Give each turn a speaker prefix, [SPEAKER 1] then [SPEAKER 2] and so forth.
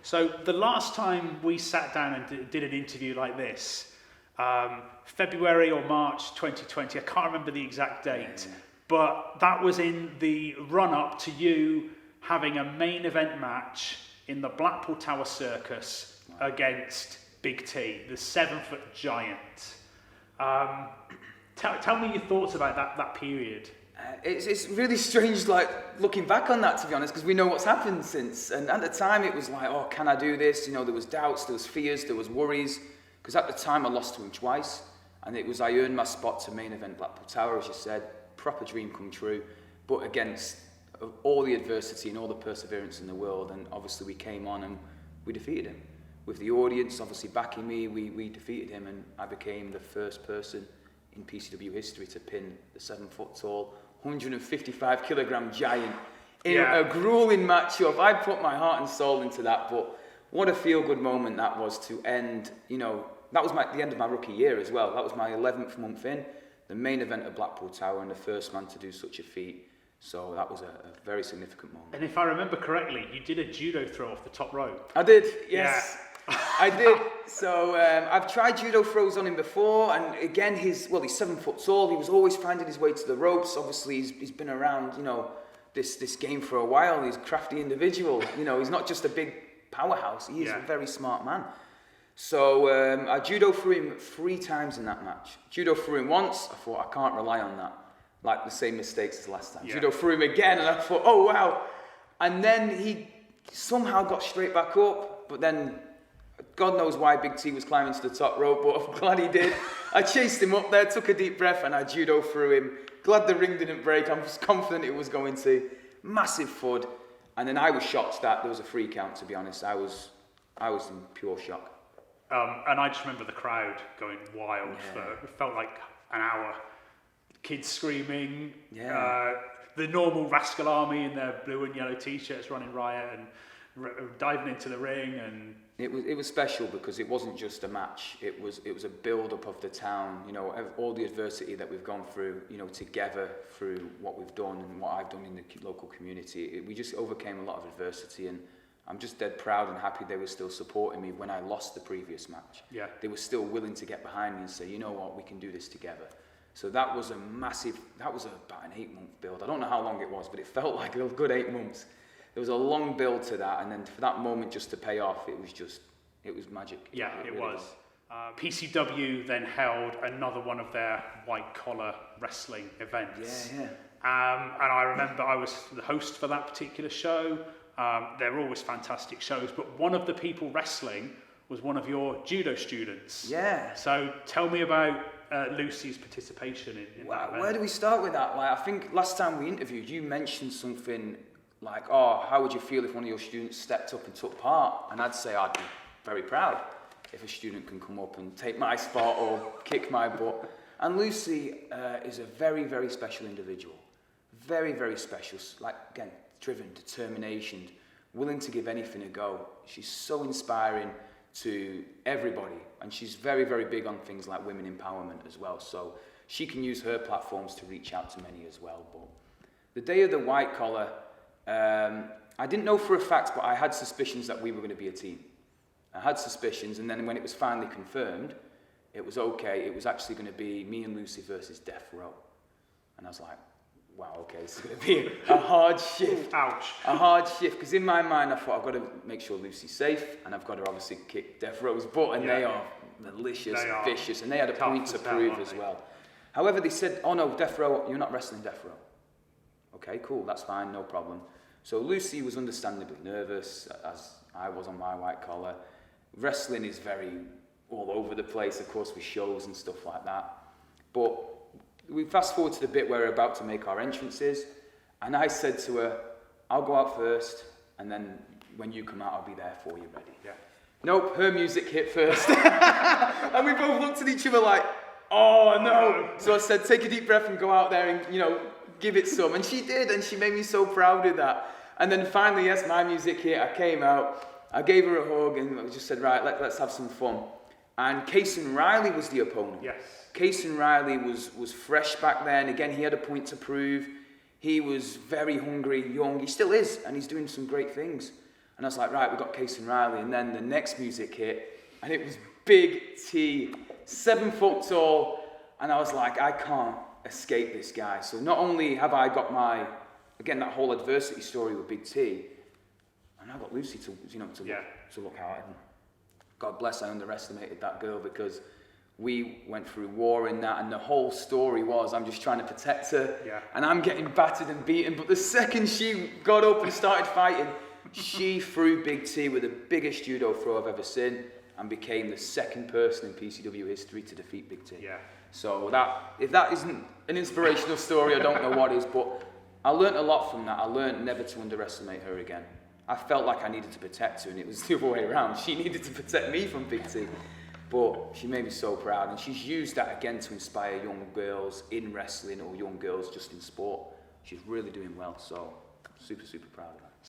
[SPEAKER 1] So the last time we sat down and did an interview like this, February or March 2020, I can't remember the exact date, but that was in the run-up to you having a main event match in the Blackpool Tower Circus against Big T, the 7-foot giant. Tell me your thoughts about that period.
[SPEAKER 2] It's really strange, like, looking back on that, to be honest, because we know what's happened since. And at the time, it was like, oh, can I do this? You know, there was doubts, there was fears, there was worries. Because at the time, I lost to him twice. And it was, I earned my spot to main event Blackpool Tower, as you said. Proper dream come true. But against all the adversity and all the perseverance in the world. And obviously, we came on and we defeated him. With the audience, obviously, backing me, we defeated him. And I became the first person in PCW history to pin the 7-foot-tall, 155-kilogram giant in a grueling matchup. I put my heart and soul into that, but what a feel-good moment that was to end. You know, that was the end of my rookie year as well. That was my 11th month in, the main event of Blackpool Tower, and the first man to do such a feat. So that was a very significant moment.
[SPEAKER 1] And if I remember correctly, you did a judo throw off the top rope.
[SPEAKER 2] I did, yes. Yeah. I did. So I've tried judo throws on him before, and again, he's 7 foot tall. He was always finding his way to the ropes. Obviously, he's been around, you know, this game for a while. He's a crafty individual. You know, he's not just a big powerhouse. He is a very smart man. So I judo threw him 3 times in that match. Judo threw him once. I thought, I can't rely on that. Like the same mistakes as last time. Yeah. Judo threw him again, and I thought, oh wow. And then he somehow got straight back up, but then God knows why Big T was climbing to the top rope, but I'm glad he did. I chased him up there, took a deep breath, and I judo through him. Glad the ring didn't break. I was confident it was going to. Massive thud. And then I was shocked that there was a 3 count, to be honest. I was in pure shock.
[SPEAKER 1] And I just remember the crowd going wild it felt like an hour. Kids screaming. Yeah. The normal Rascal army in their blue and yellow t-shirts running riot and diving into the ring, and
[SPEAKER 2] it was special because it wasn't just a match. It was a build-up of the town. You know, all the adversity that we've gone through. You know, together through what we've done and what I've done in the local community. We just overcame a lot of adversity, and I'm just dead proud and happy they were still supporting me when I lost the previous match. Yeah, they were still willing to get behind me and say, you know what, we can do this together. So that was about an 8-month build. I don't know how long it was, but it felt like a good 8 months. There was a long build to that, and then for that moment just to pay off, it was magic.
[SPEAKER 1] Yeah, it really was. PCW then held another one of their white-collar wrestling events. Yeah. And I remember I was the host for that particular show. They're always fantastic shows, but one of the people wrestling was one of your judo students. Yeah. So tell me about Lucy's participation in that event.
[SPEAKER 2] Where do we start with that? Like, I think last time we interviewed, you mentioned something like, oh, how would you feel if one of your students stepped up and took part? And I'd say I'd be very proud if a student can come up and take my spot or kick my butt. And Lucy is a very, very special individual. Very, very special. Like, again, driven, determination, willing to give anything a go. She's so inspiring to everybody. And she's very, very big on things like women empowerment as well. So she can use her platforms to reach out to many as well. But the day of the white collar, I didn't know for a fact, but I had suspicions that we were going to be a team. I had suspicions, and then when it was finally confirmed, it was okay. It was actually going to be me and Lucy versus Death Row. And I was like, wow, okay, this is going to be a hard shift.
[SPEAKER 1] Ouch.
[SPEAKER 2] A hard shift, because in my mind, I thought, I've got to make sure Lucy's safe, and I've got to obviously kick Death Row's butt, and they are malicious, vicious, and they had a point to prove as well. However, they said, oh no, Death Row, you're not wrestling Death Row. Okay, cool, that's fine, no problem. So Lucy was understandably nervous, as I was on my white collar. Wrestling is very all over the place, of course, with shows and stuff like that. But we fast forward to the bit where we're about to make our entrances, and I said to her, I'll go out first, and then when you come out, I'll be there for you, ready. Yeah. Nope, her music hit first. And we both looked at each other like, oh no. So I said, take a deep breath and go out there and, you know, give it some. And she did, and she made me so proud of that. And then finally, yes, my music hit. I came out, I gave her a hug, and I just said, right, let's have some fun. And Cason Riley was the opponent. Yes. Cason Riley was fresh back then. Again, he had a point to prove. He was very hungry, young. He still is, and he's doing some great things. And And I was like, right, we got Case and Riley. And then the next music hit, and it was Big T, 7 foot tall. And I was like, I can't escape this guy. So not only have I got my, again, that whole adversity story with Big T, and I got Lucy to look at. And God bless, I underestimated that girl, because we went through war in that, and the whole story was I'm just trying to protect her, and I'm getting battered and beaten. But the second she got up and started fighting, she threw Big T with the biggest judo throw I've ever seen, and became the second person in PCW history to defeat Big T.
[SPEAKER 1] Yeah.
[SPEAKER 2] So if that isn't an inspirational story, I don't know what is. But I learned a lot from that. I learned never to underestimate her again. I felt like I needed to protect her, and it was the other way around. She needed to protect me from Big T. But she made me so proud, and she's used that again to inspire young girls in wrestling, or young girls just in sport. She's really doing well, so super, super proud of her.